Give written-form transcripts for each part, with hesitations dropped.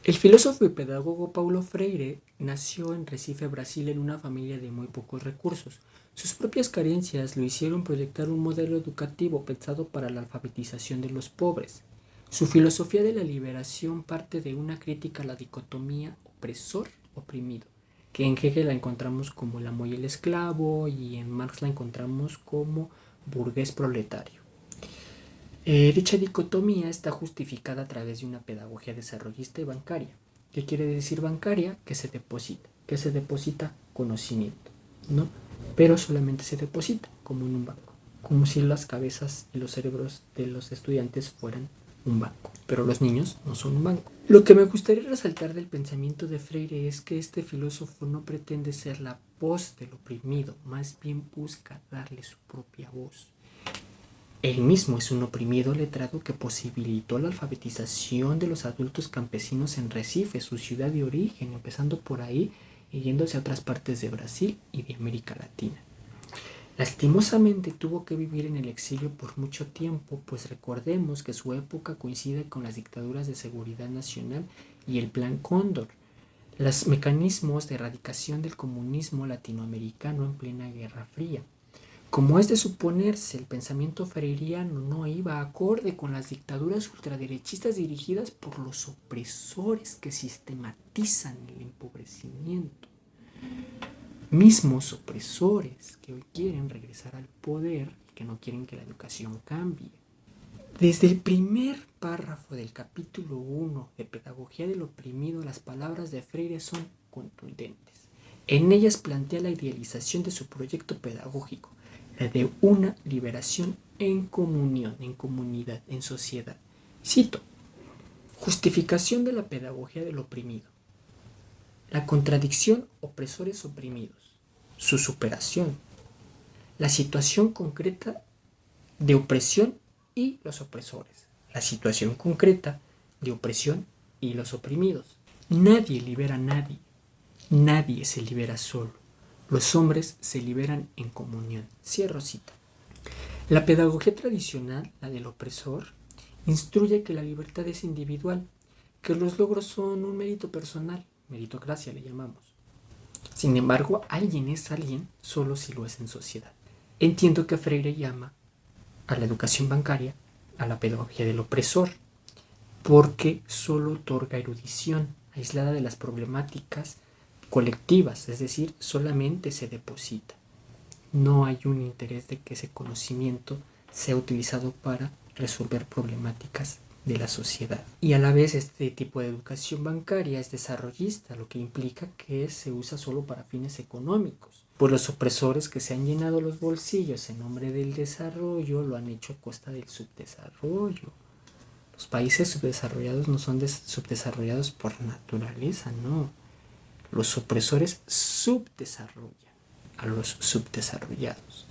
El filósofo y pedagogo Paulo Freire nació en Recife, Brasil, en una familia de muy pocos recursos. Sus propias carencias lo hicieron proyectar un modelo educativo pensado para la alfabetización de los pobres. Su filosofía de la liberación parte de una crítica a la dicotomía opresor-oprimido, que en Hegel la encontramos como el amo y el esclavo y en Marx la encontramos como burgués proletario. Dicha dicotomía está justificada a través de una pedagogía desarrollista y bancaria. ¿Qué quiere decir bancaria? Que se deposita. ¿Qué se deposita? Conocimiento, ¿no? Pero solamente se deposita, como en un banco. Como si las cabezas y los cerebros de los estudiantes fueran un banco. Pero los niños no son un banco. Lo que me gustaría resaltar del pensamiento de Freire es que este filósofo no pretende ser la voz del oprimido, más bien busca darle su propia voz. Él mismo es un oprimido letrado que posibilitó la alfabetización de los adultos campesinos en Recife, su ciudad de origen, empezando por ahí y yéndose a otras partes de Brasil y de América Latina. Lastimosamente tuvo que vivir en el exilio por mucho tiempo, pues recordemos que su época coincide con las dictaduras de seguridad nacional y el Plan Cóndor, los mecanismos de erradicación del comunismo latinoamericano en plena Guerra Fría. Como es de suponerse, el pensamiento freiriano no iba acorde con las dictaduras ultraderechistas dirigidas por los opresores que sistematizan el empobrecimiento. Mismos opresores que hoy quieren regresar al poder y que no quieren que la educación cambie. Desde el primer párrafo del capítulo 1 de Pedagogía del Oprimido, las palabras de Freire son contundentes. En ellas plantea la idealización de su proyecto pedagógico, la de una liberación en comunión, en comunidad, en sociedad. Cito: justificación de la pedagogía del oprimido. La contradicción opresores-oprimidos. Su superación. La situación concreta de opresión y los opresores. La situación concreta de opresión y los oprimidos. Nadie libera a nadie. Nadie se libera solo. Los hombres se liberan en comunión. Cierro cita. La pedagogía tradicional, la del opresor, instruye que la libertad es individual, que los logros son un mérito personal, meritocracia le llamamos. Sin embargo, alguien es alguien solo si lo es en sociedad. Entiendo que Freire llama a la educación bancaria a la pedagogía del opresor, porque solo otorga erudición, aislada de las problemáticas colectivas, es decir, solamente se deposita. No hay un interés de que ese conocimiento sea utilizado para resolver problemáticas de la sociedad. Y a la vez este tipo de educación bancaria es desarrollista, lo que implica que se usa solo para fines económicos. Pues los opresores que se han llenado los bolsillos en nombre del desarrollo lo han hecho a costa del subdesarrollo. Los países subdesarrollados no son subdesarrollados por naturaleza, no. Los opresores subdesarrollan a los subdesarrollados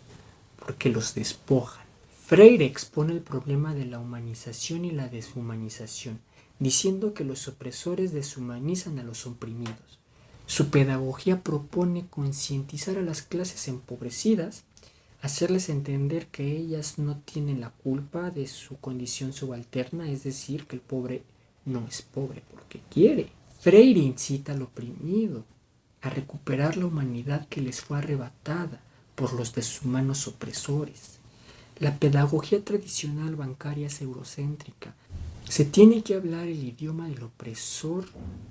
porque los despojan. Freire expone el problema de la humanización y la deshumanización, diciendo que los opresores deshumanizan a los oprimidos. Su pedagogía propone concientizar a las clases empobrecidas, hacerles entender que ellas no tienen la culpa de su condición subalterna, es decir, que el pobre no es pobre porque quiere. Freire incita al oprimido a recuperar la humanidad que les fue arrebatada por los deshumanos opresores. La pedagogía tradicional bancaria es eurocéntrica. Se tiene que hablar el idioma del opresor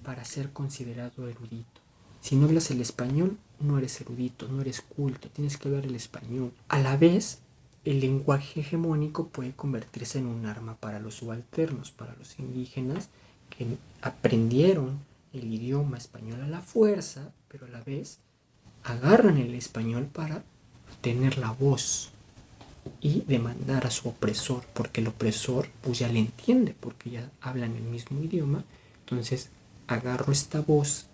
para ser considerado erudito. Si no hablas el español, no eres erudito, no eres culto, tienes que hablar el español. A la vez, el lenguaje hegemónico puede convertirse en un arma para los subalternos, para los indígenas que aprendieron el idioma español a la fuerza, pero a la vez agarran el español para tener la voz y demandar a su opresor, porque el opresor pues ya le entiende, porque ya hablan el mismo idioma. Entonces agarro esta voz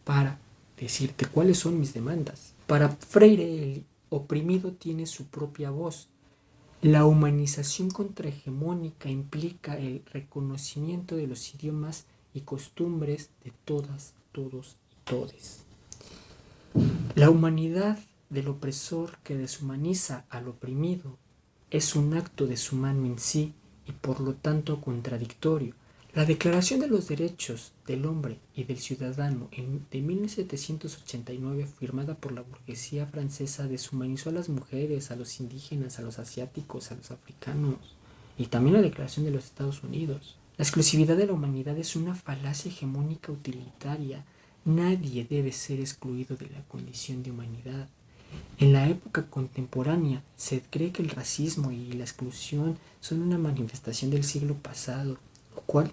para decirte cuáles son mis demandas. Para Freire, el oprimido tiene su propia voz. La humanización contrahegemónica implica el reconocimiento de los idiomas y costumbres de todas, todos y todes. La humanidad del opresor que deshumaniza al oprimido es un acto deshumano en sí y por lo tanto contradictorio. La Declaración de los Derechos del Hombre y del Ciudadano de 1789, firmada por la burguesía francesa, deshumanizó a las mujeres, a los indígenas, a los asiáticos, a los africanos, y también la Declaración de los Estados Unidos. La exclusividad de la humanidad es una falacia hegemónica utilitaria. Nadie debe ser excluido de la condición de humanidad. En la época contemporánea se cree que el racismo y la exclusión son una manifestación del siglo pasado, lo cual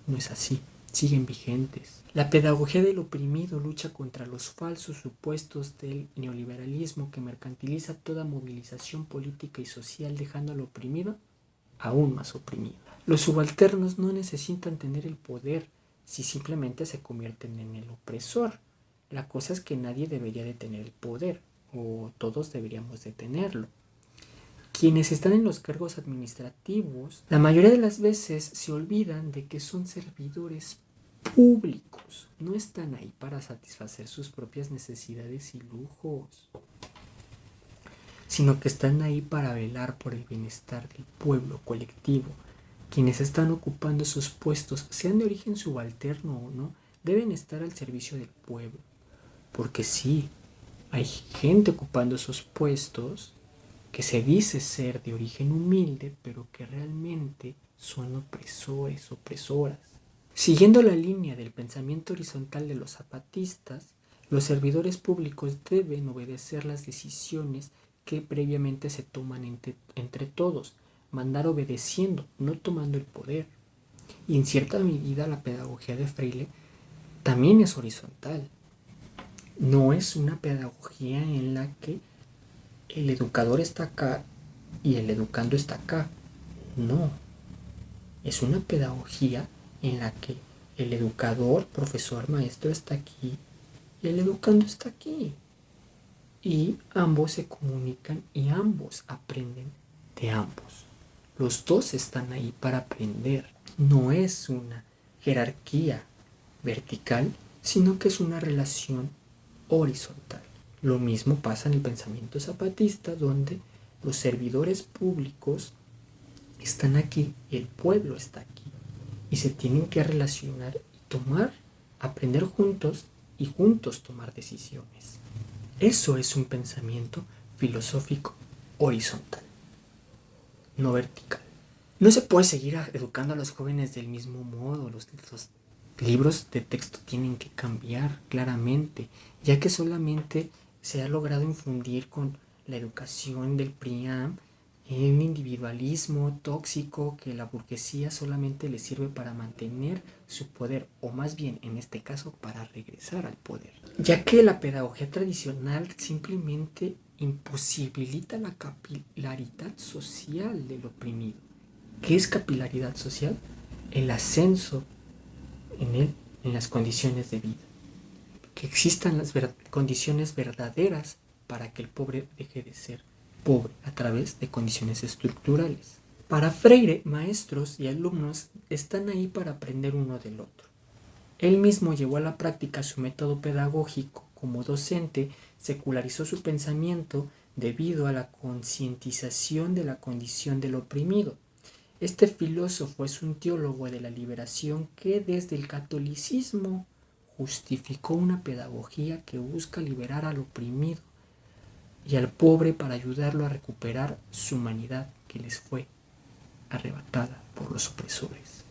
no es así, siguen vigentes. La pedagogía del oprimido lucha contra los falsos supuestos del neoliberalismo que mercantiliza toda movilización política y social, dejando al oprimido aún más oprimido. Los subalternos no necesitan tener el poder si simplemente se convierten en el opresor. La cosa es que nadie debería de tener el poder, o todos deberíamos de tenerlo. Quienes están en los cargos administrativos, la mayoría de las veces se olvidan de que son servidores públicos. No están ahí para satisfacer sus propias necesidades y lujos, sino que están ahí para velar por el bienestar del pueblo colectivo. Quienes están ocupando esos puestos, sean de origen subalterno o no, deben estar al servicio del pueblo. Porque sí, hay gente ocupando esos puestos que se dice ser de origen humilde, pero que realmente son opresores, opresoras. Siguiendo la línea del pensamiento horizontal de los zapatistas, los servidores públicos deben obedecer las decisiones que previamente se toman entre todos, mandar obedeciendo, no tomando el poder. Y en cierta medida la pedagogía de Freire también es horizontal. No es una pedagogía en la que el educador está acá y el educando está acá. No. Es una pedagogía en la que el educador, profesor, maestro está aquí y el educando está aquí. Y ambos se comunican y ambos aprenden de ambos. Los dos están ahí para aprender. No es una jerarquía vertical, sino que es una relación horizontal. Lo mismo pasa en el pensamiento zapatista, donde los servidores públicos están aquí y el pueblo está aquí. Y se tienen que relacionar y aprender juntos y juntos tomar decisiones. Eso es un pensamiento filosófico horizontal, no vertical. No se puede seguir educando a los jóvenes del mismo modo. Los libros de texto tienen que cambiar claramente, ya que solamente se ha logrado infundir con la educación del PRIAM un individualismo tóxico que la burguesía solamente le sirve para mantener su poder, o más bien en este caso para regresar al poder, ya que la pedagogía tradicional simplemente imposibilita la capilaridad social del oprimido. ¿Qué es capilaridad social? El ascenso en las condiciones de vida, que existan las condiciones verdaderas para que el pobre deje de ser pobre a través de condiciones estructurales. Para Freire, maestros y alumnos están ahí para aprender uno del otro. Él mismo llevó a la práctica su método pedagógico. Como docente, secularizó su pensamiento debido a la concientización de la condición del oprimido. Este filósofo es un teólogo de la liberación que desde el catolicismo justificó una pedagogía que busca liberar al oprimido y al pobre para ayudarlo a recuperar su humanidad que les fue arrebatada por los opresores.